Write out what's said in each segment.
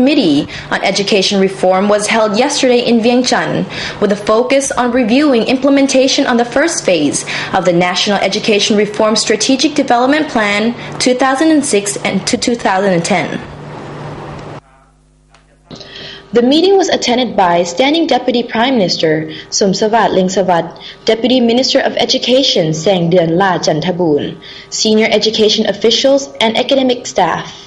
Committee on Education Reform was held yesterday in Vientiane, with a focus on reviewing implementation on the first phase of the National Education Reform Strategic Development Plan 2006 to 2010. The meeting was attended by Standing Deputy Prime Minister Somsavat Lingsavat, Deputy Minister of Education Sengdien La Jantabun, senior education officials and academic staff.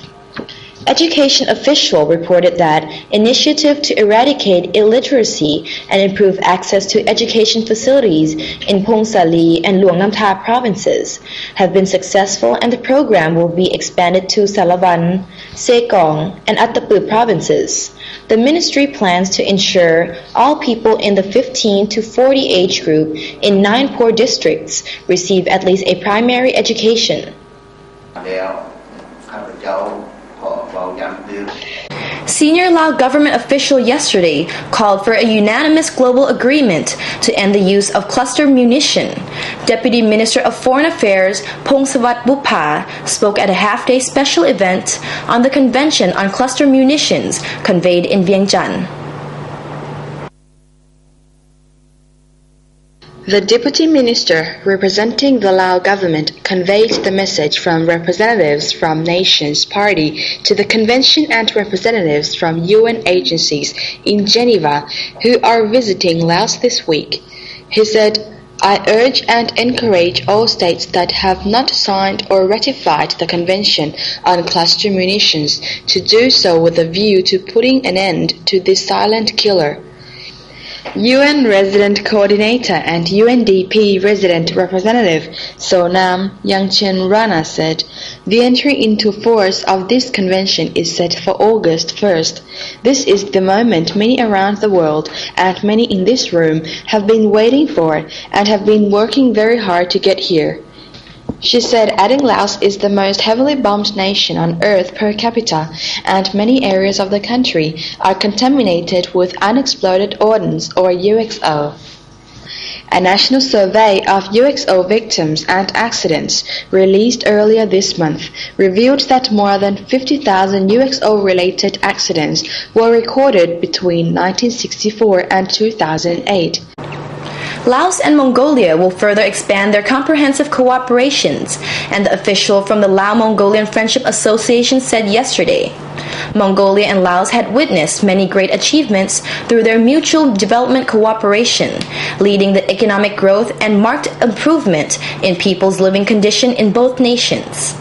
Education official reported that initiative to eradicate illiteracy and improve access to education facilities in Phong Sa-Li and Luang Nam Tha provinces have been successful, and the program will be expanded to Salavan, Sekong, and Attapeu provinces. The ministry plans to ensure all people in the 15 to 40 age group in 9 poor districts receive at least a primary education. Senior Lao government official yesterday called for a unanimous global agreement to end the use of cluster munition. Deputy Minister of Foreign Affairs Pongsavat Bupa spoke at a half-day special event on the Convention on Cluster Munitions convened in Vientiane. The Deputy Minister representing the Lao government conveyed the message from representatives from Nations Party to the Convention and representatives from UN agencies in Geneva who are visiting Laos this week. He said, "I urge and encourage all states that have not signed or ratified the Convention on Cluster Munitions to do so with a view to putting an end to this silent killer." UN Resident Coordinator and UNDP Resident Representative Sonam Yangchen Rana said, "The entry into force of this convention is set for August 1st. This is the moment many around the world and many in this room have been waiting for and have been working very hard to get here." She said, adding, Laos is the most heavily bombed nation on earth per capita, and many areas of the country are contaminated with unexploded ordnance or UXO. A national survey of UXO victims and accidents released earlier this month revealed that more than 50,000 UXO-related accidents were recorded between 1964 and 2008. Laos and Mongolia will further expand their comprehensive cooperations, and the official from the Lao-Mongolian Friendship Association said yesterday. Mongolia and Laos had witnessed many great achievements through their mutual development cooperation, leading the economic growth and marked improvement in people's living condition in both nations.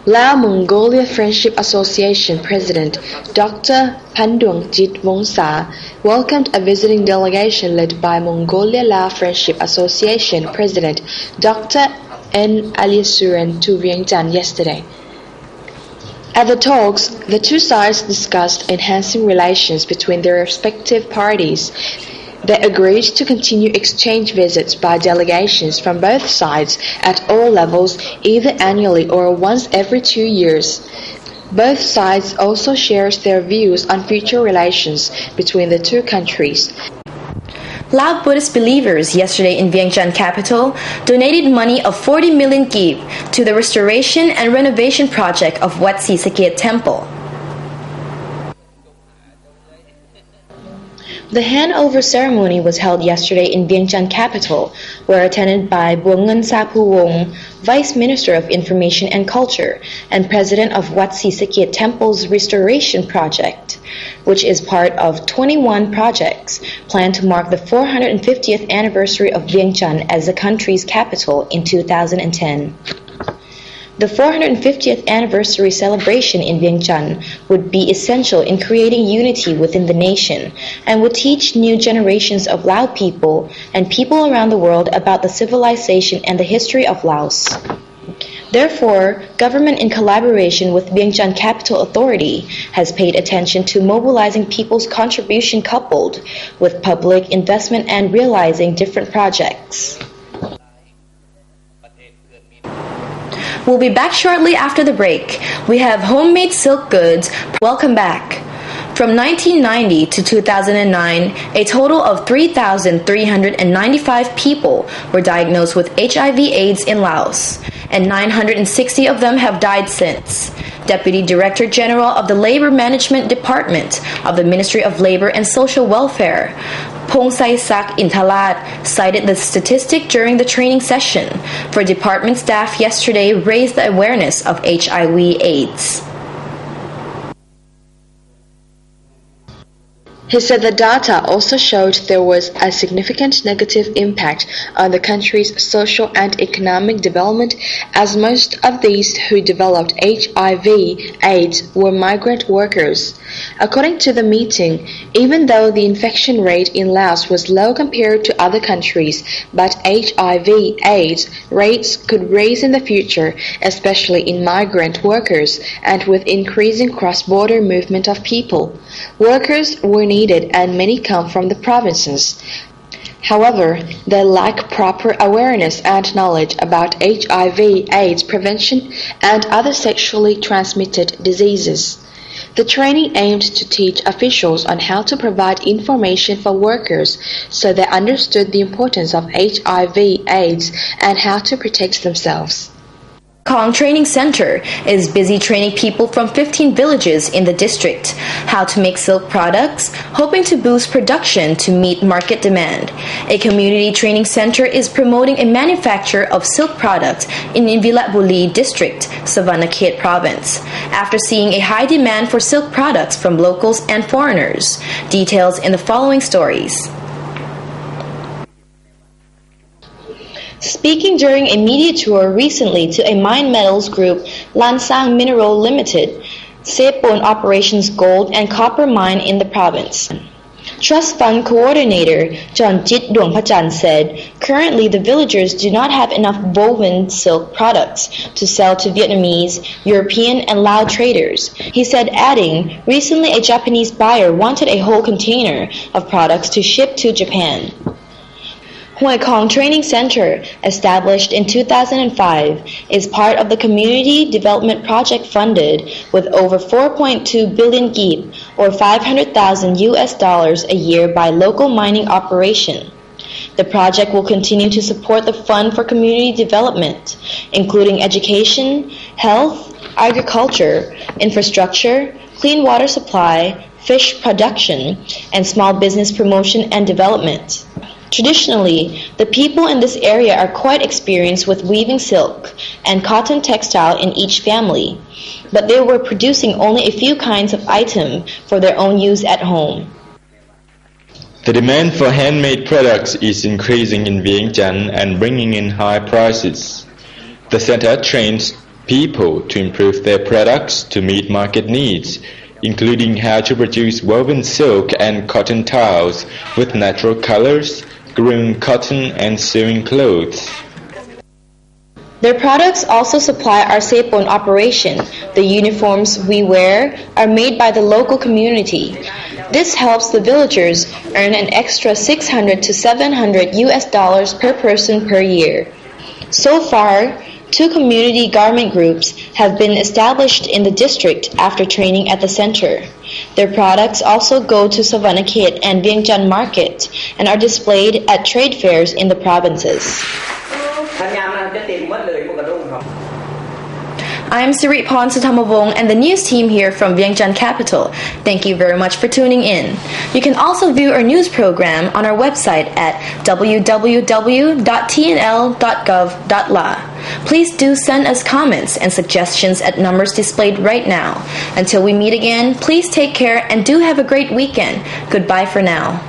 Lao-Mongolia Friendship Association President Dr. Pandwangchit Wongsa welcomed a visiting delegation led by Mongolia-Lao Friendship Association President Dr. N. Aliasuren to Vientiane yesterday. At the talks, the two sides discussed enhancing relations between their respective parties. They agreed to continue exchange visits by delegations from both sides at all levels, either annually or once every 2 years. Both sides also shared their views on future relations between the two countries. Lao Buddhist believers yesterday in Vientiane capital donated money of 40 million kip to the restoration and renovation project of Wat Si Saket temple. The handover ceremony was held yesterday in Vientiane capital, where attended by Buongan Sapuwong, Vice Minister of Information and Culture and President of Wat Si Saket Temple's restoration project, which is part of 21 projects planned to mark the 450th anniversary of Vientiane as the country's capital in 2010. The 450th anniversary celebration in Vientiane would be essential in creating unity within the nation and would teach new generations of Lao people and people around the world about the civilization and the history of Laos. Therefore, government in collaboration with Vientiane Capital Authority has paid attention to mobilizing people's contribution coupled with public investment and realizing different projects. We'll be back shortly after the break. We have homemade silk goods. Welcome back. From 1990 to 2009, a total of 3,395 people were diagnosed with HIV/AIDS in Laos. and 960 of them have died since. Deputy Director General of the Labor Management Department of the Ministry of Labor and Social Welfare, Pongsasak Intalat, cited the statistic during the training session. For department staff yesterday raised the awareness of HIV/AIDS. He said the data also showed there was a significant negative impact on the country's social and economic development, as most of these who developed HIV/AIDS were migrant workers. According to the meeting, even though the infection rate in Laos was low compared to other countries, but HIV/AIDS rates could rise in the future, especially in migrant workers and with increasing cross-border movement of people. Workers were needed and many come from the provinces. However, they lack proper awareness and knowledge about HIV/AIDS prevention and other sexually transmitted diseases. The training aimed to teach officials on how to provide information for workers so they understood the importance of HIV/AIDS and how to protect themselves. Kong Training Center is busy training people from 15 villages in the district how to make silk products, hoping to boost production to meet market demand. A community training center is promoting a manufacture of silk products in Vilatbuli district, Savanakhet province, after seeing a high demand for silk products from locals and foreigners. Details in the following stories. Speaking during a media tour recently to a mine metals group, Lansang Mineral Limited, Sepon operations gold and copper mine in the province. Trust Fund Coordinator Jonjit Dongpachan said, currently the villagers do not have enough woven silk products to sell to Vietnamese, European and Lao traders. He said, adding, recently a Japanese buyer wanted a whole container of products to ship to Japan. Hue Kong Training Center, established in 2005, is part of the community development project funded with over 4.2 billion gib, or $500,000 a year by local mining operation. The project will continue to support the Fund for Community Development, including education, health, agriculture, infrastructure, clean water supply, fish production, and small business promotion and development. Traditionally, the people in this area are quite experienced with weaving silk and cotton textile in each family, but they were producing only a few kinds of item for their own use at home. The demand for handmade products is increasing in Vientiane and bringing in high prices. The center trains people to improve their products to meet market needs, including how to produce woven silk and cotton tiles with natural colors, growing cotton and sewing clothes. Their products also supply our Sepon operation. The uniforms we wear are made by the local community. This helps the villagers earn an extra $600 to $700 per person per year. So far, 2 community garment groups have been established in the district after training at the center. Their products also go to Savanakhet and Vientiane market and are displayed at trade fairs in the provinces. I am Siritpon Sutamavong and the news team here from Vientiane Capital. Thank you very much for tuning in. You can also view our news program on our website at www.tnl.gov.la. Please do send us comments and suggestions at numbers displayed right now. Until we meet again, please take care and do have a great weekend. Goodbye for now.